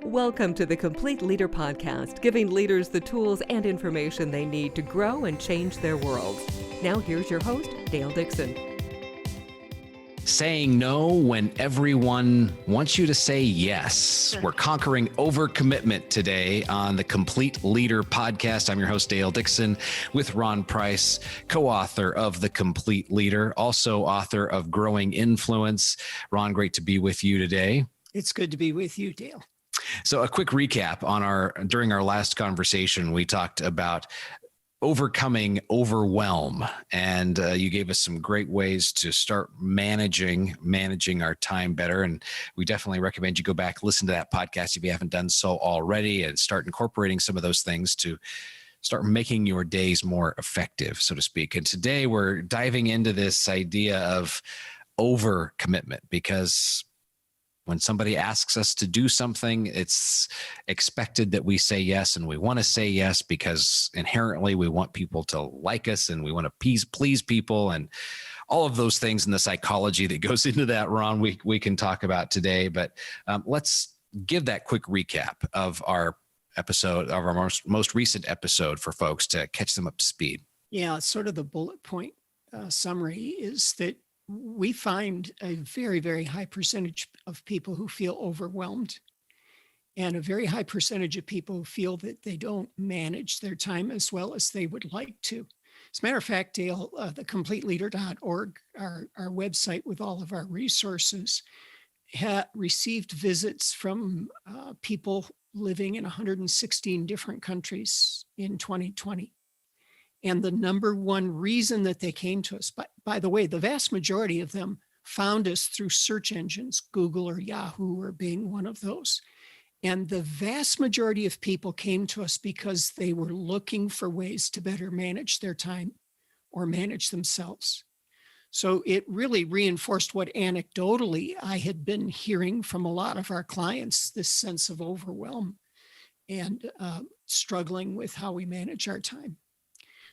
Welcome to the Complete Leader Podcast, giving leaders the tools and information they need to grow and change their worlds. Now here's your host, Dale Dixon. Saying no when everyone wants you to say yes. We're conquering overcommitment today on the Complete Leader Podcast. I'm your host, Dale Dixon, with Ron Price, co-author of The Complete Leader, also author of Growing Influence. Ron, great to be with you today. It's good to be with you, Dale. So a quick recap during our last conversation, we talked about overcoming overwhelm. And you gave us some great ways to start managing our time better. And we definitely recommend you go back, listen to that podcast if you haven't done so already, and start incorporating some of those things to start making your days more effective, so to speak. And today we're diving into this idea of overcommitment, because when somebody asks us to do something, it's expected that we say yes, and we want to say yes because inherently we want people to like us and we want to please people, and all of those things in the psychology that goes into that, Ron, we can talk about today. But let's give that quick recap of our episode, of our most recent episode, for folks to catch them up to speed. Yeah, sort of the bullet point summary is that we find a very, very high percentage of people who feel overwhelmed, and a very high percentage of people who feel that they don't manage their time as well as they would like to. As a matter of fact, Dale, thecompleteleader.org, our website with all of our resources, received visits from people living in 116 different countries in 2020. And the number one reason that they came to us, by the way, the vast majority of them found us through search engines, Google or Yahoo or being one of those. And the vast majority of people came to us because they were looking for ways to better manage their time or manage themselves. So it really reinforced what anecdotally I had been hearing from a lot of our clients, this sense of overwhelm and struggling with how we manage our time.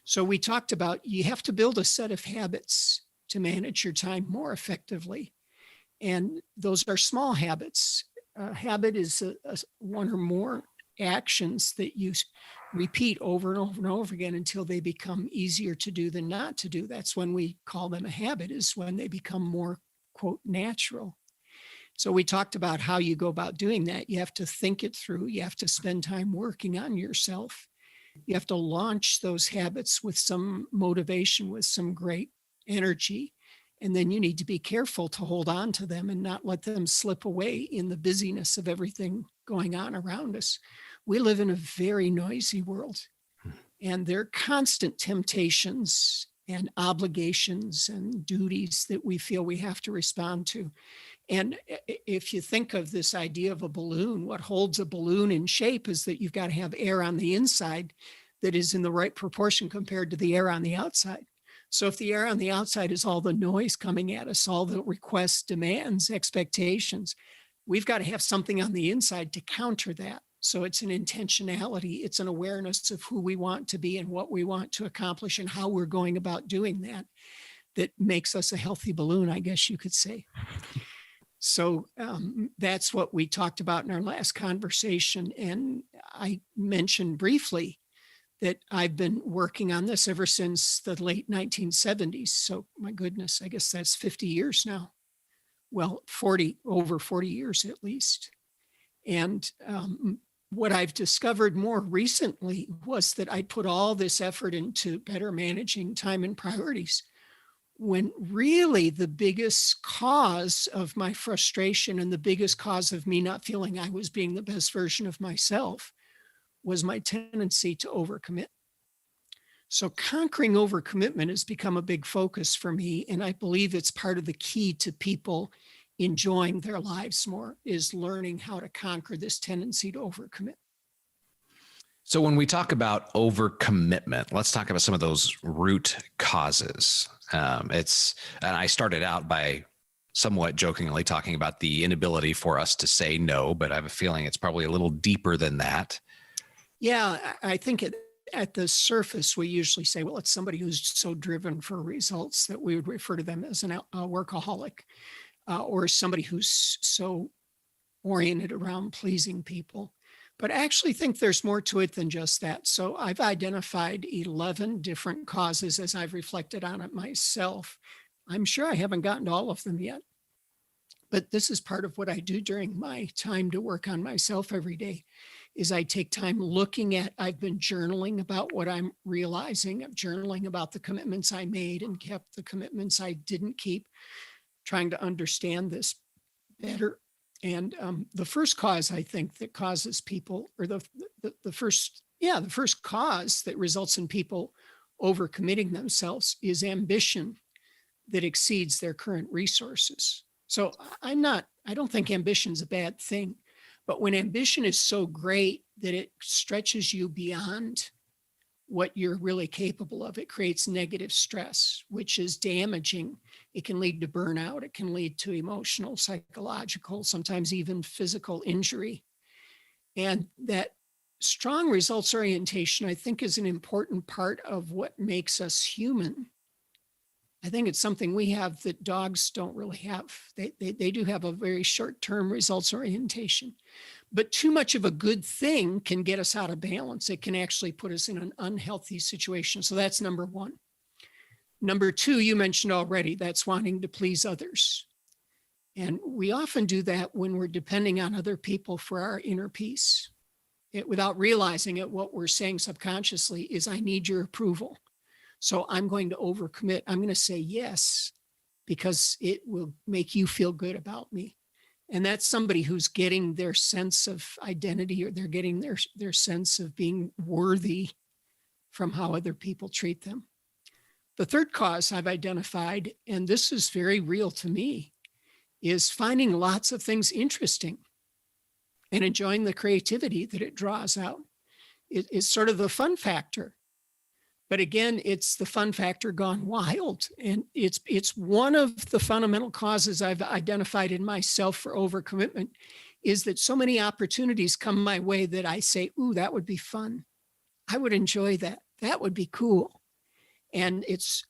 So we talked about you have to build a set of habits to manage your time more effectively. And those are small habits. A habit is one or more actions that you repeat over and over and over again until they become easier to do than not to do. That's when we call them a habit, is when they become more, quote, natural. So we talked about how you go about doing that. You have to think it through. You have to spend time working on yourself. You have to launch those habits with some motivation, with some great energy. And then you need to be careful to hold on to them and not let them slip away in the busyness of everything going on around us. We live in a very noisy world, and there are constant temptations and obligations and duties that we feel we have to respond to. And if you think of this idea of a balloon, what holds a balloon in shape is that you've got to have air on the inside that is in the right proportion compared to the air on the outside. So if the air on the outside is all the noise coming at us, all the requests, demands, expectations, we've got to have something on the inside to counter that. So it's an intentionality, it's an awareness of who we want to be and what we want to accomplish and how we're going about doing that makes us a healthy balloon, I guess you could say. So that's what we talked about in our last conversation. And I mentioned briefly that I've been working on this ever since the late 1970s. So my goodness, I guess that's 50 years now. Well, over 40 years at least. And what I've discovered more recently was that I put all this effort into better managing time and priorities, when really the biggest cause of my frustration and the biggest cause of me not feeling I was being the best version of myself was my tendency to overcommit. So conquering overcommitment has become a big focus for me, and I believe it's part of the key to people enjoying their lives more, is learning how to conquer this tendency to overcommit. So when we talk about overcommitment, let's talk about some of those root causes. And I started out by somewhat jokingly talking about the inability for us to say no, but I have a feeling it's probably a little deeper than that. Yeah, I think at the surface, we usually say, well, it's somebody who's so driven for results that we would refer to them as a workaholic, or somebody who's so oriented around pleasing people. But I actually think there's more to it than just that. So I've identified 11 different causes as I've reflected on it myself. I'm sure I haven't gotten to all of them yet. But this is part of what I do during my time to work on myself every day, is I take time looking at, I've been journaling about what I'm realizing. I'm journaling about the commitments I made and kept, the commitments I didn't keep, trying to understand this better. And the first cause, I think, that causes people, or the first cause that results in people overcommitting themselves is ambition that exceeds their current resources. So I don't think ambition is a bad thing, but when ambition is so great that it stretches you beyond what you're really capable of, it creates negative stress, which is damaging. It can lead to burnout. It can lead to emotional, psychological, sometimes even physical injury. And that strong results orientation, I think, is an important part of what makes us human. I think it's something we have that dogs don't really have. They do have a very short-term results orientation, but too much of a good thing can get us out of balance. It can actually put us in an unhealthy situation. So that's number one. Number two, you mentioned already, that's wanting to please others. And we often do that when we're depending on other people for our inner peace. Without realizing it, what we're saying subconsciously is, I need your approval. So I'm going to overcommit. I'm going to say yes, because it will make you feel good about me. And that's somebody who's getting their sense of identity, or they're getting their sense of being worthy from how other people treat them. The third cause I've identified, and this is very real to me, is finding lots of things interesting and enjoying the creativity that it draws out. It's sort of the fun factor. But again, it's the fun factor gone wild. And it's one of the fundamental causes I've identified in myself for overcommitment, is that so many opportunities come my way that I say, ooh, that would be fun. I would enjoy that. That would be cool. And it's,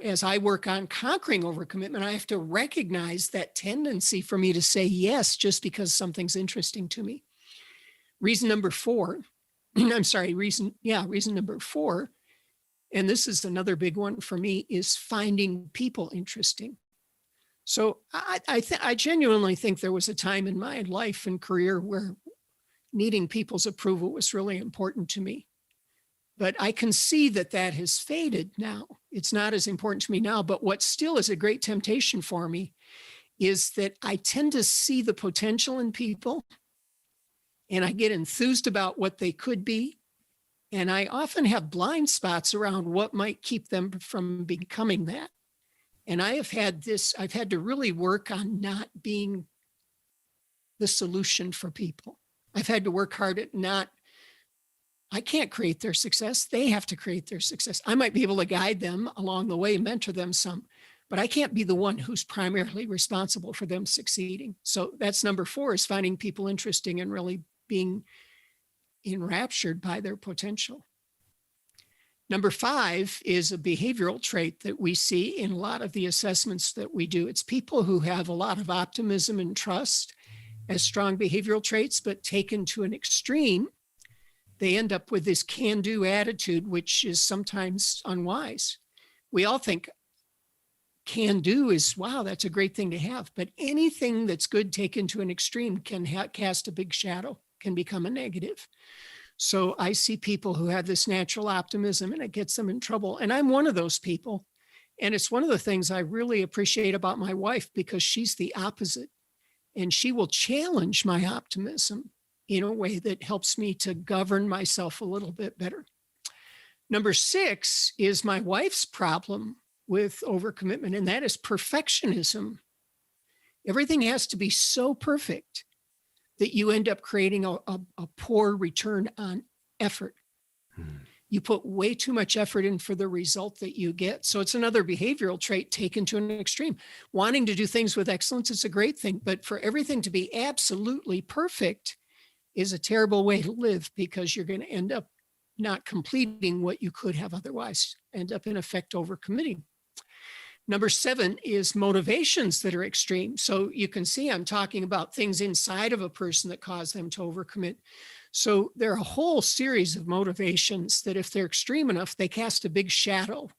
as I work on conquering overcommitment, I have to recognize that tendency for me to say yes just because something's interesting to me. Reason number four, reason number four, and this is another big one for me, is finding people interesting. So I genuinely think there was a time in my life and career where needing people's approval was really important to me. But I can see that has faded now. It's not as important to me now, but what still is a great temptation for me is that I tend to see the potential in people, and I get enthused about what they could be. And I often have blind spots around what might keep them from becoming that. And I've had to really work on not being the solution for people. I've had to work hard at I can't create their success. They have to create their success. I might be able to guide them along the way, mentor them some, but I can't be the one who's primarily responsible for them succeeding. So that's number four, is finding people interesting and really being enraptured by their potential. Number five is a behavioral trait that we see in a lot of the assessments that we do. It's people who have a lot of optimism and trust as strong behavioral traits, but taken to an extreme, they end up with this can-do attitude, which is sometimes unwise. We all think can-do is, wow, that's a great thing to have. But anything that's good taken to an extreme can cast a big shadow, can become a negative. So I see people who have this natural optimism, and it gets them in trouble. And I'm one of those people. And it's one of the things I really appreciate about my wife, because she's the opposite. And she will challenge my optimism in a way that helps me to govern myself a little bit better. Number six is my wife's problem with overcommitment, and that is perfectionism. Everything has to be so perfect that you end up creating a poor return on effort. You put way too much effort in for the result that you get. So it's another behavioral trait taken to an extreme. Wanting to do things with excellence is a great thing, but for everything to be absolutely perfect is a terrible way to live, because you're going to end up not completing what you could have otherwise, end up in effect overcommitting. Number 7 is motivations that are extreme. So you can see I'm talking about things inside of a person that cause them to overcommit. So there are a whole series of motivations that if they're extreme enough, they cast a big shadow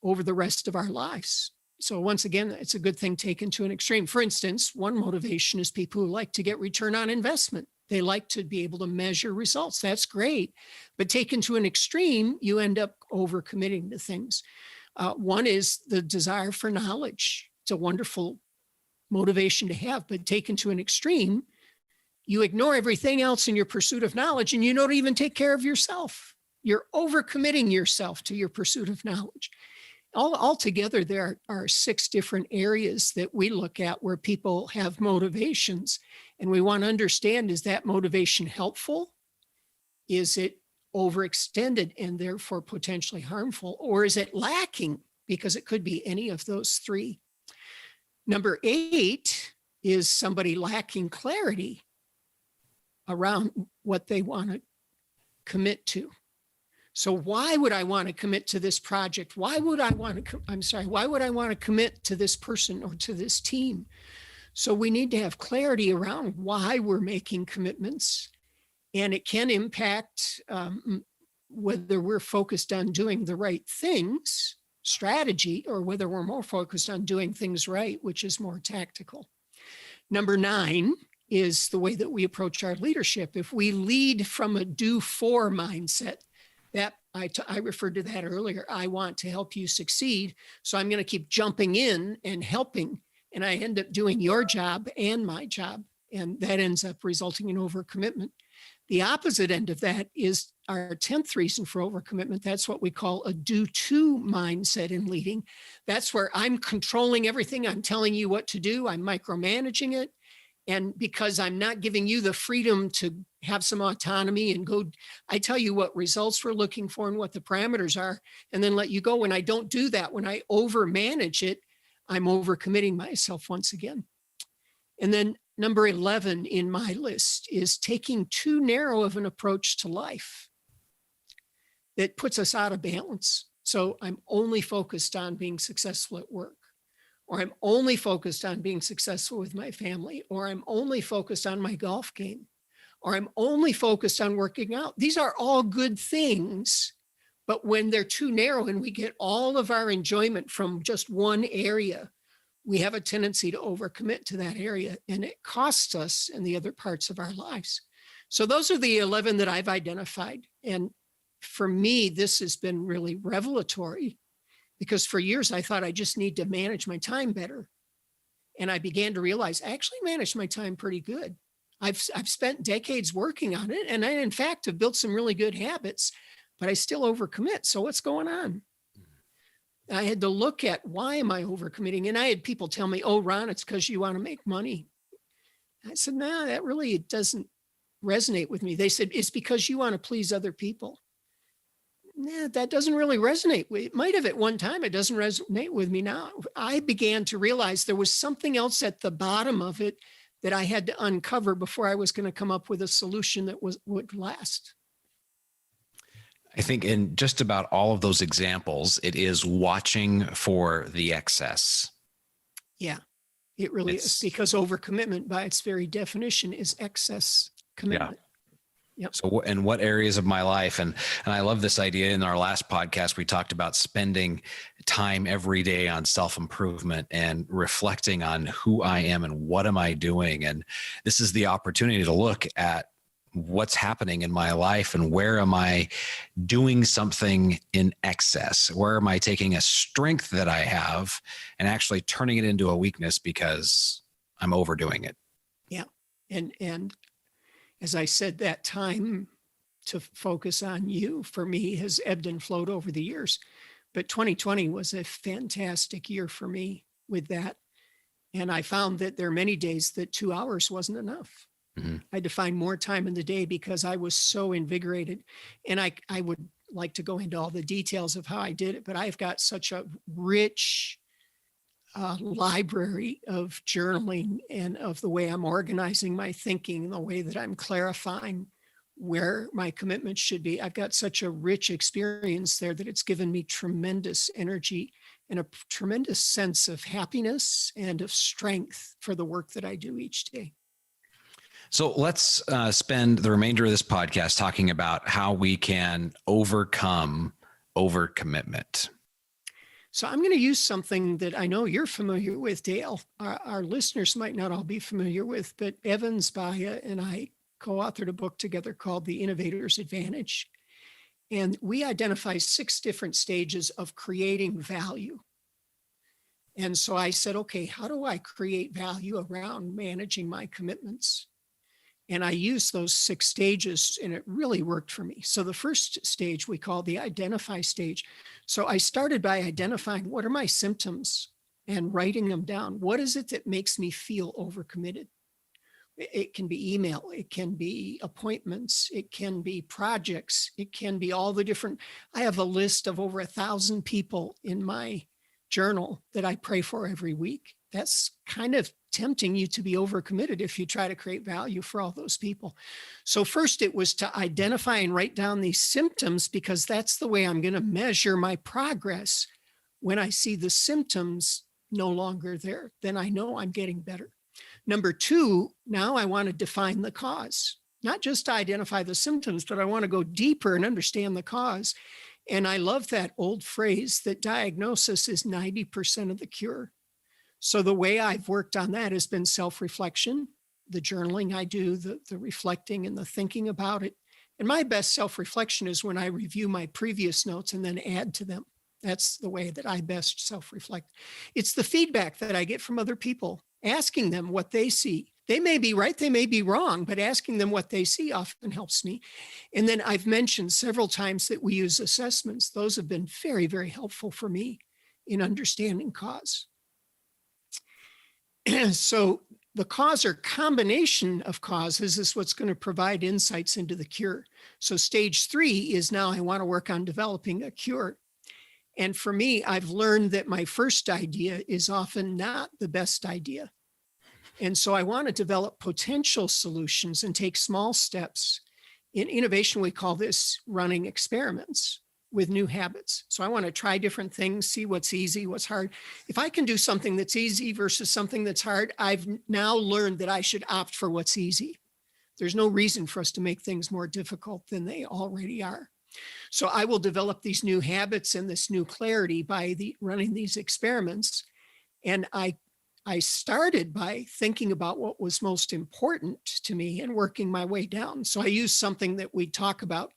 over the rest of our lives. So once again, it's a good thing taken to an extreme. For instance, one motivation is people who like to get return on investment. They like to be able to measure results. That's great. But taken to an extreme, you end up overcommitting to things. One is the desire for knowledge. It's a wonderful motivation to have, but taken to an extreme, you ignore everything else in your pursuit of knowledge and you don't even take care of yourself. You're overcommitting yourself to your pursuit of knowledge. Altogether, there are 6 different areas that we look at where people have motivations. And we want to understand, is that motivation helpful? Is it overextended and therefore potentially harmful? Or is it lacking? Because it could be any of those 3. Number 8 is somebody lacking clarity around what they want to commit to. So why would I want to commit to this project? Why would I want to commit to this person or to this team? So we need to have clarity around why we're making commitments. And it can impact whether we're focused on doing the right things, strategy, or whether we're more focused on doing things right, which is more tactical. Number 9 is the way that we approach our leadership. If we lead from a do-for mindset, that I referred to that earlier. I want to help you succeed, so I'm going to keep jumping in and helping, and I end up doing your job and my job, and that ends up resulting in overcommitment. The opposite end of that is our 10th reason for overcommitment. That's what we call a do-to mindset in leading. That's where I'm controlling everything. I'm telling you what to do. I'm micromanaging it. And because I'm not giving you the freedom to have some autonomy and go, I tell you what results we're looking for and what the parameters are, and then let you go. When I don't do that, when I overmanage it, I'm overcommitting myself once again. And then number 11 in my list is taking too narrow of an approach to life that puts us out of balance. So I'm only focused on being successful at work, or I'm only focused on being successful with my family, or I'm only focused on my golf game, or I'm only focused on working out. These are all good things, but when they're too narrow and we get all of our enjoyment from just one area, we have a tendency to overcommit to that area, and it costs us in the other parts of our lives. So those are the 11 that I've identified. And for me, this has been really revelatory, because for years I thought I just need to manage my time better. And I began to realize I actually manage my time pretty good. I've spent decades working on it. And I, in fact, have built some really good habits, but I still overcommit. So what's going on? I had to look at, why am I overcommitting? And I had people tell me, oh, Ron, it's because you want to make money. I said, nah, that really doesn't resonate with me. They said, it's because you want to please other people. Nah, that doesn't really resonate. It might have at one time. It doesn't resonate with me now. I began to realize there was something else at the bottom of it that I had to uncover before I was going to come up with a solution that would last. I think in just about all of those examples, it is watching for the excess. Yeah, it really is, because overcommitment by its very definition is excess commitment. Yeah. Yep. So in what areas of my life, and I love this idea. In our last podcast, we talked about spending time every day on self-improvement and reflecting on who I am and what am I doing. And this is the opportunity to look at what's happening in my life and where am I doing something in excess? Where am I taking a strength that I have and actually turning it into a weakness because I'm overdoing it? Yeah. And as I said, that time to focus on you for me has ebbed and flowed over the years. But 2020 was a fantastic year for me with that. And I found that there are many days that 2 hours wasn't enough. Mm-hmm. I had to find more time in the day because I was so invigorated. And I would like to go into all the details of how I did it, but I've got such a rich library of journaling and of the way I'm organizing my thinking and the way that I'm clarifying where my commitment should be. I've got such a rich experience there that it's given me tremendous energy and a tremendous sense of happiness and of strength for the work that I do each day. So let's spend the remainder of this podcast talking about how we can overcome overcommitment. So I'm going to use something that I know you're familiar with, Dale. Our listeners might not all be familiar with, but Evans Baya and I co-authored a book together called The Innovator's Advantage. And we identify 6 different stages of creating value. And so I said, okay, how do I create value around managing my commitments? And I used those 6 stages, and it really worked for me. So the first stage we call the identify stage. So I started by identifying what are my symptoms and writing them down. What is it that makes me feel overcommitted? It can be email, it can be appointments, it can be projects, it can be all the different. I have a list of over 1,000 people in my journal that I pray for every week. That's kind of tempting you to be overcommitted if you try to create value for all those people. So first it was to identify and write down these symptoms, because that's the way I'm going to measure my progress. When I see the symptoms no longer there, then I know I'm getting better. Number 2, now I want to define the cause, not just to identify the symptoms, but I want to go deeper and understand the cause. And I love that old phrase that diagnosis is 90% of the cure. So the way I've worked on that has been self-reflection, the journaling I do, the reflecting and the thinking about it. And my best self-reflection is when I review my previous notes and then add to them. That's the way that I best self-reflect. It's the feedback that I get from other people, asking them what they see. They may be right, they may be wrong, but asking them what they see often helps me. And then I've mentioned several times that we use assessments. Those have been very, very helpful for me in understanding cause. So the cause or combination of causes is what's going to provide insights into the cure. So stage 3 is now I want to work on developing a cure. And for me, I've learned that my first idea is often not the best idea. And so I want to develop potential solutions and take small steps. In innovation, we call this running experiments with new habits. So I want to try different things, see what's easy, what's hard. If I can do something that's easy versus something that's hard, I've now learned that I should opt for what's easy. There's no reason for us to make things more difficult than they already are. So I will develop these new habits and this new clarity by running these experiments. And I started by thinking about what was most important to me and working my way down. So I used something that we talk about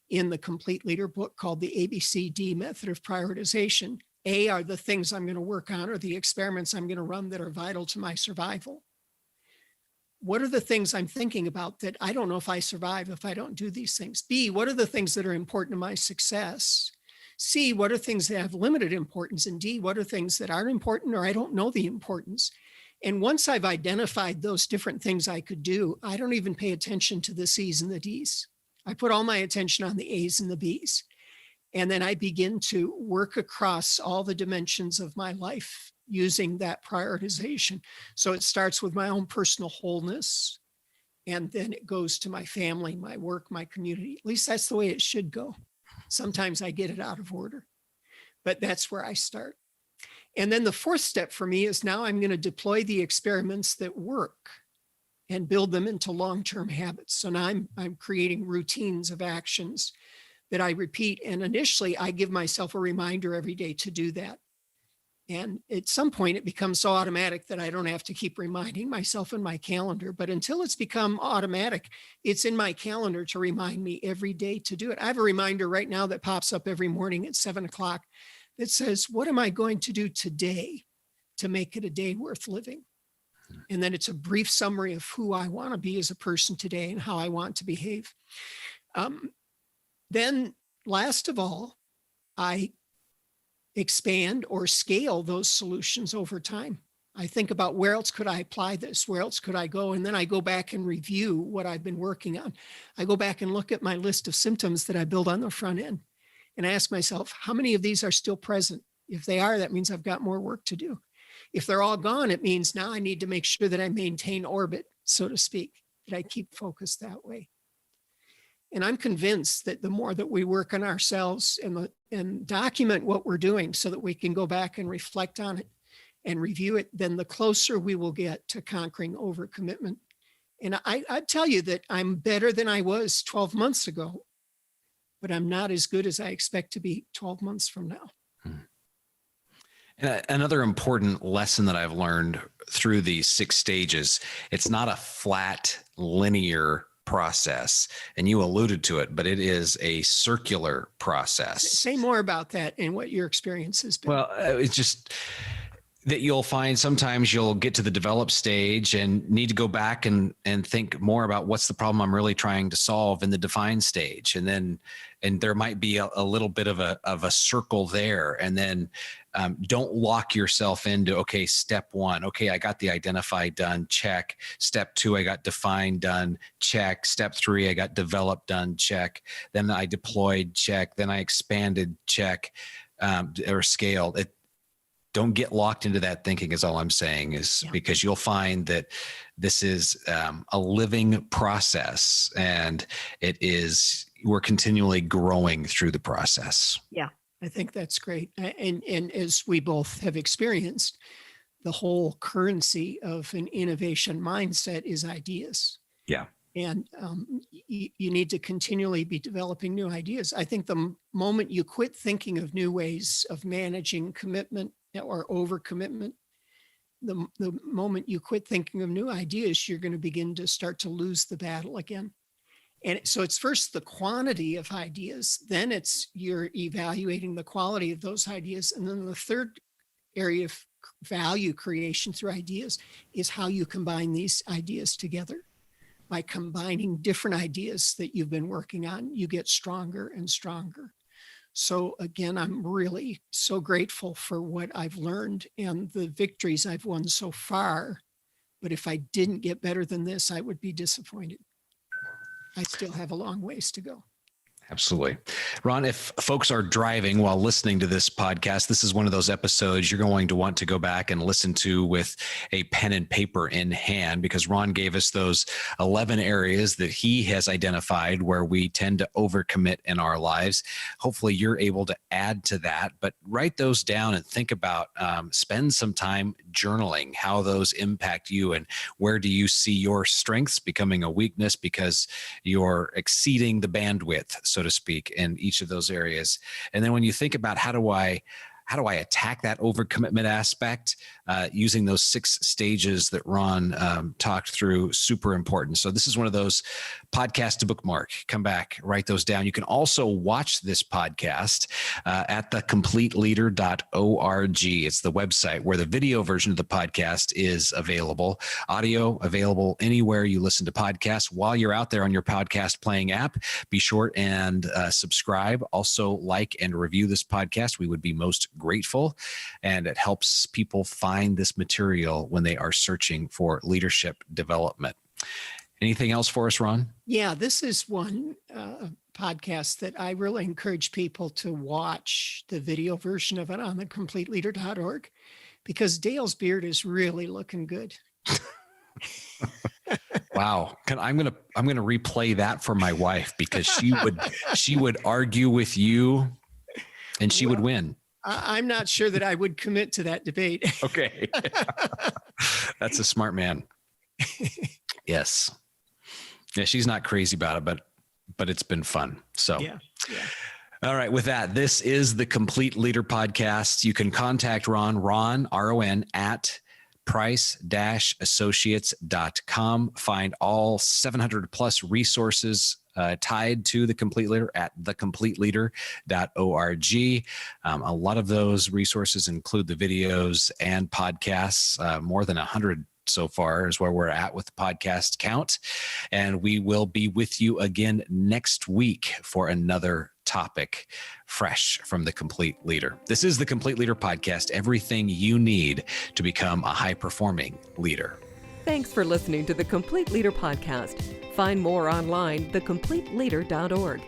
in the Complete Leader book called the ABCD method of prioritization. A are the things I'm going to work on or the experiments I'm going to run that are vital to my survival. What are the things I'm thinking about that I don't know if I survive if I don't do these things? B, what are the things that are important to my success? C, what are things that have limited importance? And D, what are things that aren't important or I don't know the importance? And once I've identified those different things I could do, I don't even pay attention to the C's and the D's. I put all my attention on the A's and the B's. And then I begin to work across all the dimensions of my life using that prioritization. So it starts with my own personal wholeness, and then it goes to my family, my work, my community. At least that's the way it should go. Sometimes I get it out of order, but that's where I start. And then the 4th step for me is now I'm going to deploy the experiments that work and build them into long-term habits. So now I'm creating routines of actions that I repeat. And initially I give myself a reminder every day to do that. And at some point it becomes so automatic that I don't have to keep reminding myself in my calendar. But until it's become automatic, it's in my calendar to remind me every day to do it. I have a reminder right now that pops up every morning at 7:00 that says, what am I going to do today to make it a day worth living? And then it's a brief summary of who I want to be as a person today and how I want to behave. Then last of all, I expand or scale those solutions over time. I think about where else could I apply this? Where else could I go? And then I go back and review what I've been working on. I go back and look at my list of symptoms that I build on the front end and ask myself, how many of these are still present? If they are, that means I've got more work to do. If they're all gone, it means now I need to make sure that I maintain orbit, so to speak, that I keep focused that way. And I'm convinced that the more that we work on ourselves and document what we're doing so that we can go back and reflect on it and review it, then the closer we will get to conquering overcommitment. And I tell you that I'm better than I was 12 months ago, but I'm not as good as I expect to be 12 months from now. And another important lesson that I've learned through these 6 stages, it's not a flat, linear process. And you alluded to it, but it is a circular process. Say more about that and what your experience has been. Well, it's just that you'll find sometimes you'll get to the develop stage and need to go back and think more about what's the problem I'm really trying to solve in the define stage. And there might be a little bit of a circle there. And then don't lock yourself into, okay, step 1. Okay, I got the identify done, check. Step 2, I got define done, check. Step 3, I got develop done, check. Then I deployed, check. Then I expanded, check, or scaled. Don't get locked into that thinking is all I'm saying is because you'll find that this is a living process and we're continually growing through the process. Yeah, I think that's great. And as we both have experienced, the whole currency of an innovation mindset is ideas. Yeah. And you need to continually be developing new ideas. I think the moment you quit thinking of new ways of managing commitment or overcommitment, the moment you quit thinking of new ideas, you're going to begin to start to lose the battle again. And so it's first the quantity of ideas, then it's you're evaluating the quality of those ideas. And then the third area of value creation through ideas is how you combine these ideas together. By combining different ideas that you've been working on, you get stronger and stronger. So again, I'm really so grateful for what I've learned and the victories I've won so far. But if I didn't get better than this, I would be disappointed. I still have a long ways to go. Absolutely. Ron, if folks are driving while listening to this podcast, this is one of those episodes you're going to want to go back and listen to with a pen and paper in hand, because Ron gave us those 11 areas that he has identified where we tend to overcommit in our lives. Hopefully you're able to add to that, but write those down and think about, spend some time journaling how those impact you and where do you see your strengths becoming a weakness because you're exceeding the bandwidth, so to speak, in each of those areas. And then when you think about how do I attack that overcommitment aspect, using those 6 stages that Ron talked through, super important. So this is one of those podcasts to bookmark. Come back, write those down. You can also watch this podcast at thecompleteleader.org. It's the website where the video version of the podcast is available. Audio available anywhere you listen to podcasts. While you're out there on your podcast playing app, be sure and subscribe. Also like and review this podcast. We would be most grateful, and it helps people find this material when they are searching for leadership development. Anything else for us, Ron? Yeah, this is one podcast that I really encourage people to watch the video version of it on thecompleteleader.org, because Dale's beard is really looking good. Wow. I'm going to replay that for my wife, because she would argue with you and she would win. I'm not sure that I would commit to that debate. Okay. That's a smart man. Yes. Yeah, she's not crazy about it, but it's been fun. So, yeah. All right. With that, this is the Complete Leader Podcast. You can contact Ron, R-O-N, at price-associates.com. Find all 700 plus resources tied to the Complete Leader at thecompleteleader.org. A lot of those resources include the videos and podcasts. More than 100 so far is where we're at with the podcast count. And we will be with you again next week for another topic fresh from the Complete Leader. This is the Complete Leader Podcast, everything you need to become a high-performing leader. Thanks for listening to the Complete Leader Podcast. Find more online, thecompleteleader.org.